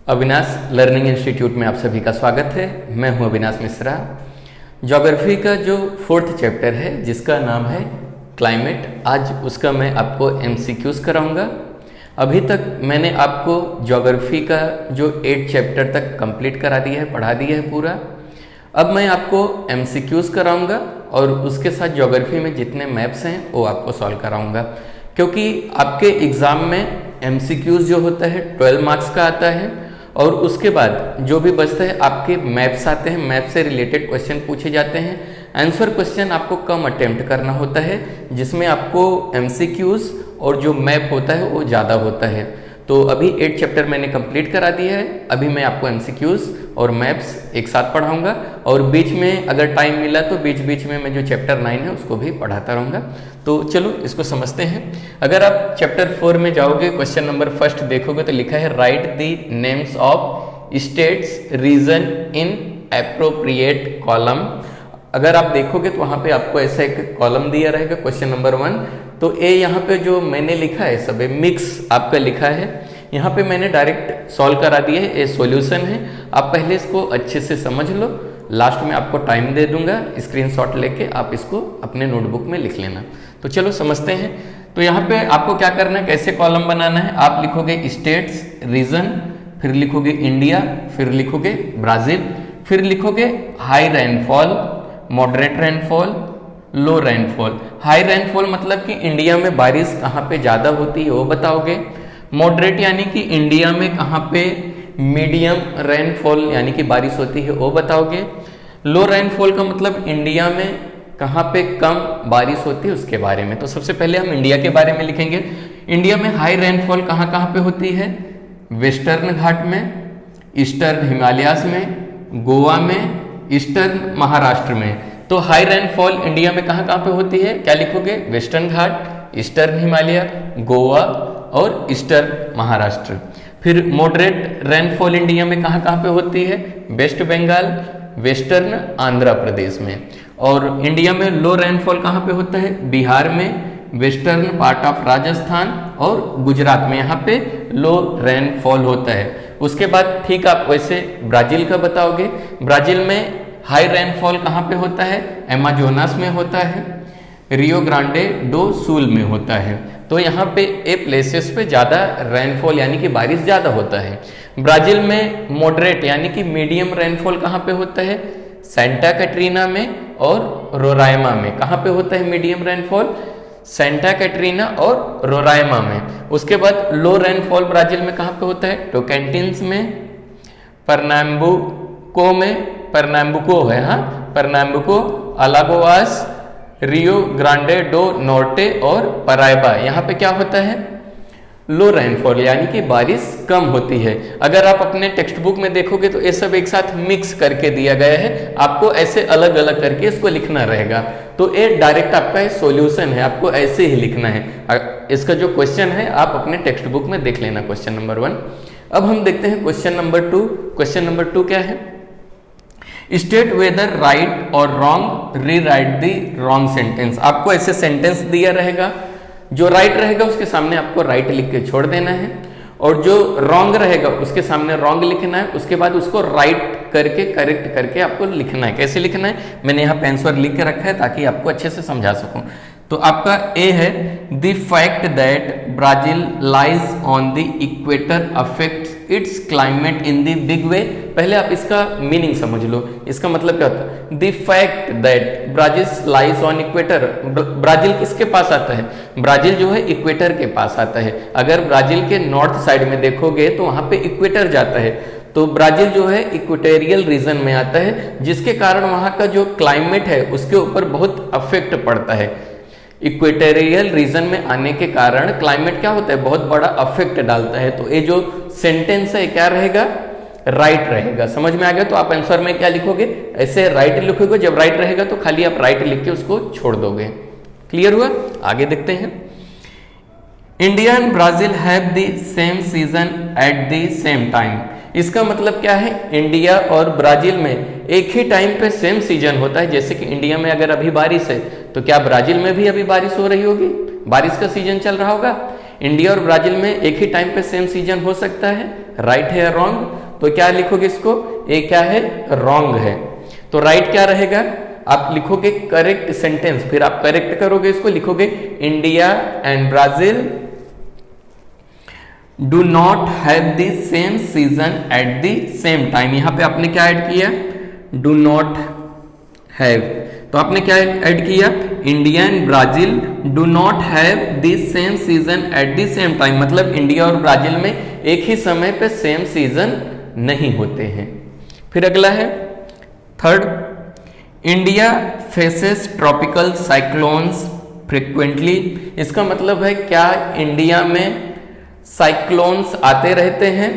Avinash learning institute में आप सभी का स्वागत है। मैं हूं अविनाश मिश्रा। ज्योग्राफी का जो 4th चैप्टर है जिसका नाम है क्लाइमेट, आज उसका मैं आपको एमसीक्यूज कराऊंगा। अभी तक मैंने आपको ज्योग्राफी का जो 8 चैप्टर तक कंप्लीट करा दिया है, पढ़ा दिया है पूरा। अब मैं आपको एमसीक्यूज कराऊंगा और उसके साथ ज्योग्राफी में जितने मैप्स हैं वो आपको सॉल्व कराऊंगा, क्योंकि आपके एग्ज़ाम में एमसीक्यूज जो होता है 12 मार्क्स का आता है और उसके बाद जो भी बचता है आपके मैप्स आते हैं, मैप से रिलेटेड क्वेश्चन पूछे जाते हैं। आंसर क्वेश्चन आपको कम अटेम्प्ट करना होता है, जिसमें आपको एमसीक्यूज और जो मैप होता है वो ज़्यादा होता है। तो अभी 8 चैप्टर मैंने कंप्लीट करा दिया है। अभी मैं आपको एमसीक्यूज और मैप्स एक साथ पढ़ाऊंगा और बीच में अगर टाइम मिला तो बीच बीच में मैं जो चैप्टर 9 है उसको भी पढ़ाता रहूँगा। तो चलो इसको समझते हैं। अगर आप चैप्टर 4 में जाओगे, क्वेश्चन नंबर 1 देखोगे तो लिखा है write the names of states region in appropriate column. अगर आप देखोगे तो वहाँ पे आपको ऐसा एक कॉलम दिया रहेगा क्वेश्चन नंबर 1। तो ए यहाँ पे जो मैंने लिखा है सब मिक्स आपका लिखा है, यहाँ पे मैंने डायरेक्ट सॉल्व करा दिया है। ये सॉल्यूशन है, आप पहले इसको अच्छे से समझ लो। लास्ट में आपको टाइम दे दूंगा, स्क्रीनशॉट लेके आप इसको अपने नोटबुक में लिख लेना। तो चलो समझते हैं। तो यहाँ पे आपको क्या करना है, कैसे कॉलम बनाना है। आप लिखोगे स्टेट्स रीजन, फिर लिखोगे इंडिया, फिर लिखोगे ब्राजील, फिर लिखोगे हाई रेनफॉल, मॉडरेट रेनफॉल, लो रेनफॉल। हाई रेनफॉल मतलब कि इंडिया में बारिश कहाँ पे ज़्यादा होती है वो बताओगे। मॉडरेट यानी कि इंडिया में कहाँ पे मीडियम रेनफॉल यानी कि बारिश होती है वो बताओगे। लो रेनफॉल का मतलब इंडिया में कहाँ पे कम बारिश होती है उसके बारे में। तो सबसे पहले हम इंडिया के बारे में लिखेंगे। इंडिया में हाई रेनफॉल कहाँ कहाँ पे होती है, वेस्टर्न घाट में, ईस्टर्न हिमालयास में, गोवा में, ईस्टर्न महाराष्ट्र में। तो हाई रेनफॉल इंडिया में कहाँ कहाँ पे होती है, क्या लिखोगे, वेस्टर्न घाट, ईस्टर्न हिमालय, गोवा और ईस्टर्न महाराष्ट्र। फिर मॉडरेट रेनफॉल इंडिया में कहाँ कहाँ पे होती है, वेस्ट बंगाल, वेस्टर्न आंध्र प्रदेश में। और इंडिया में लो रेनफॉल कहाँ पे होता है, बिहार में, वेस्टर्न पार्ट ऑफ राजस्थान और गुजरात में, यहाँ पे लो रेनफॉल होता है। उसके बाद ठीक आप वैसे ब्राजील का बताओगे। ब्राजील में हाई रेनफॉल कहाँ पे होता है, अमेजोनास में होता है, रियो ग्रांडे डो सुल में होता है। तो यहाँ पे ए प्लेसेस पे ज़्यादा रेनफॉल यानी कि बारिश ज़्यादा होता है। ब्राजील में मॉडरेट यानी कि मीडियम रेनफॉल कहाँ पे होता है, सेंटा कैटरीना में और रोराइमा में। कहाँ पे होता है मीडियम रेनफॉल, सेंटा कैटरीना और रोराइमा में। उसके बाद लो रेनफॉल ब्राजील में कहाँ पे होता है, टोकेंटिन्स में, परनाम्बुको में, परनाम्बुको है, हाँ परनाम्बुको, अलागोआस, रियो ग्रांडे डो नॉर्टे और पराइबा। यहाँ पे क्या होता है, लो रेनफॉल यानी कि बारिश कम होती है। अगर आप अपने टेक्स्ट बुक में देखोगे तो ये सब एक साथ मिक्स करके दिया गया है, आपको ऐसे अलग अलग करके इसको लिखना रहेगा। तो ये डायरेक्ट आपका सॉल्यूशन है, आपको ऐसे ही लिखना है। इसका जो क्वेश्चन है आप अपने टेक्स्ट बुक में देख लेना, क्वेश्चन नंबर 1। अब हम देखते हैं क्वेश्चन नंबर 2। क्वेश्चन नंबर 2 क्या है, स्टेट वेदर राइट और रॉन्ग, री राइट द रॉन्ग सेंटेंस। आपको ऐसे सेंटेंस दिया रहेगा, जो राइट रहेगा उसके सामने आपको राइट लिख के छोड़ देना है और जो रॉन्ग रहेगा उसके सामने रॉन्ग लिखना है। उसके बाद उसको राइट करके करेक्ट करके आपको लिखना है। कैसे लिखना है, मैंने यहाँ पे आंसर लिख के रखा है ताकि आपको अच्छे से समझा सकूं। तो आपका ए है, the fact that Brazil lies on the equator affects it's climate in the big way. पहले आप इसका मीनिंग समझ लो, इसका मतलब क्या होता है। The fact that Brazil lies on equator, Brazil किसके पास आता है, ब्राजील जो है इक्वेटर के पास आता है। अगर ब्राजील के नॉर्थ साइड में देखोगे तो वहां पे इक्वेटर जाता है, तो ब्राजील जो है इक्वेटोरियल रीजन में आता है, जिसके कारण वहां का जो क्लाइमेट है उसके ऊपर बहुत अफेक्ट पड़ता है। इक्वेटोरियल रीजन में आने के कारण क्लाइमेट क्या होता है, बहुत बड़ा अफेक्ट डालता है। तो ये जो सेंटेंस है क्या रहेगा, राइट रहेगा। समझ में आ गया। तो आप आंसर में क्या लिखोगे, ऐसे राइट लिखोगे। जब राइट रहेगा तो खाली आप राइट लिख के उसको छोड़ दोगे। क्लियर हुआ, आगे देखते हैं। India and Brazil have the same season at the same time. इसका मतलब क्या है, इंडिया और ब्राजील में एक ही टाइम पे सेम सीजन होता है। जैसे कि इंडिया में अगर अभी बारिश है तो क्या ब्राजील में भी अभी बारिश हो रही होगी, बारिश का सीजन चल रहा होगा। इंडिया और ब्राजील में एक ही टाइम पे सेम सीजन हो सकता है, राइट है या रॉन्ग? तो क्या लिखोगे इसको, ए क्या है, रॉन्ग है। तो राइट क्या रहेगा, आप लिखोगे करेक्ट सेंटेंस, फिर आप करेक्ट करोगे इसको, लिखोगे India and Brazil do not have the same season at the same time. यहां पे आपने क्या ऐड किया, डू नॉट हैव, तो आपने क्या ऐड किया, India and Brazil do not have the same season at the same time, मतलब इंडिया और ब्राजील में एक ही समय पे सेम सीजन नहीं होते हैं। फिर अगला है third, India faces tropical cyclones frequently. इसका मतलब है क्या इंडिया में साइक्लोन्स आते रहते हैं?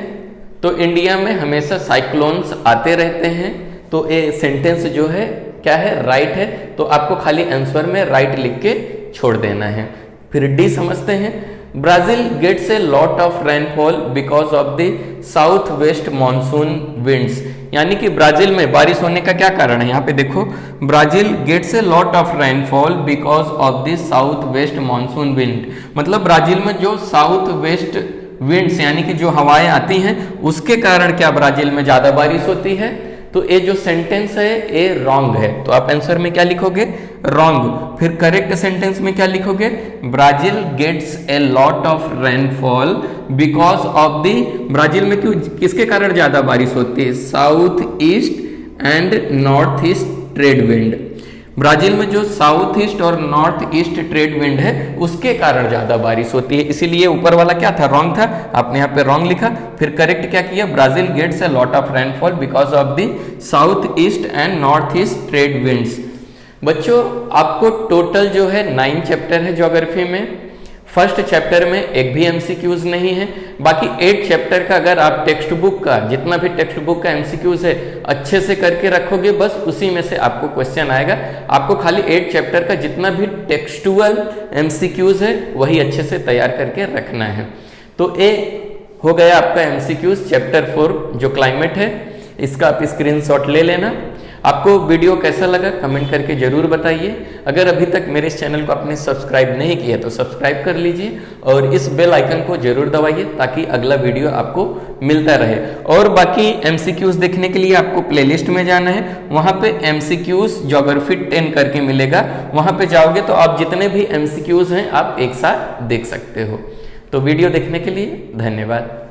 तो इंडिया में हमेशा साइक्लोन्स आते रहते हैं। तो ये सेंटेंस जो है क्या है, राइट है। तो आपको खाली आंसर में राइट लिख के छोड़ देना है। फिर डी समझते हैं, Brazil gets a lot of rainfall because of the south west monsoon winds. यानी कि ब्राजील में बारिश होने का क्या कारण है, यहाँ पे देखो, Brazil gets a lot of rainfall because of the south west monsoon wind, मतलब ब्राजील में जो साउथ वेस्ट विंड्स यानी कि जो हवाएं आती हैं उसके कारण क्या ब्राजील में ज्यादा बारिश होती है। तो ये जो सेंटेंस है ये रॉन्ग है, तो आप आंसर में क्या लिखोगे, रॉन्ग। फिर करेक्ट सेंटेंस में क्या लिखोगे, Brazil gets a lot of rainfall because of the, Brazil में क्यों किसके कारण ज्यादा बारिश होती है, south east and north east trade wind. Brazil में जो साउथ ईस्ट और नॉर्थ ईस्ट ट्रेड विंड है उसके कारण ज्यादा बारिश होती है, इसीलिए ऊपर वाला क्या था, रॉन्ग था, आपने यहाँ पे रॉन्ग लिखा। फिर करेक्ट क्या किया, Brazil gets a lot of rainfall because of the south east and north east trade winds. बच्चों आपको टोटल जो है 9 चैप्टर है ज्योग्राफी में। फर्स्ट चैप्टर में एक भी एमसीक्यूज नहीं है, बाकी 8 चैप्टर का अगर आप टेक्स्ट बुक का जितना भी टेक्स्ट बुक का एमसीक्यूज है अच्छे से करके रखोगे, बस उसी में से आपको क्वेश्चन आएगा। आपको खाली 8 चैप्टर का जितना भी टेक्सटुअल एमसीक्यूज है वही अच्छे से तैयार करके रखना है। तो ये हो गया आपका एमसीक्यूज चैप्टर 4 जो क्लाइमेट है, इसका आप स्क्रीनशॉट ले लेना। आपको वीडियो कैसा लगा कमेंट करके जरूर बताइए। अगर अभी तक मेरे इस चैनल को आपने सब्सक्राइब नहीं किया तो सब्सक्राइब कर लीजिए और इस बेल आइकन को जरूर दबाइए ताकि अगला वीडियो आपको मिलता रहे। और बाकी एमसीक्यूज देखने के लिए आपको प्लेलिस्ट में जाना है, वहां पे एमसीक्यूज ज्योग्राफी 10 करके मिलेगा, वहां पे जाओगे तो आप जितने भी एमसीक्यूज हैं आप एक साथ देख सकते हो। तो वीडियो देखने के लिए धन्यवाद।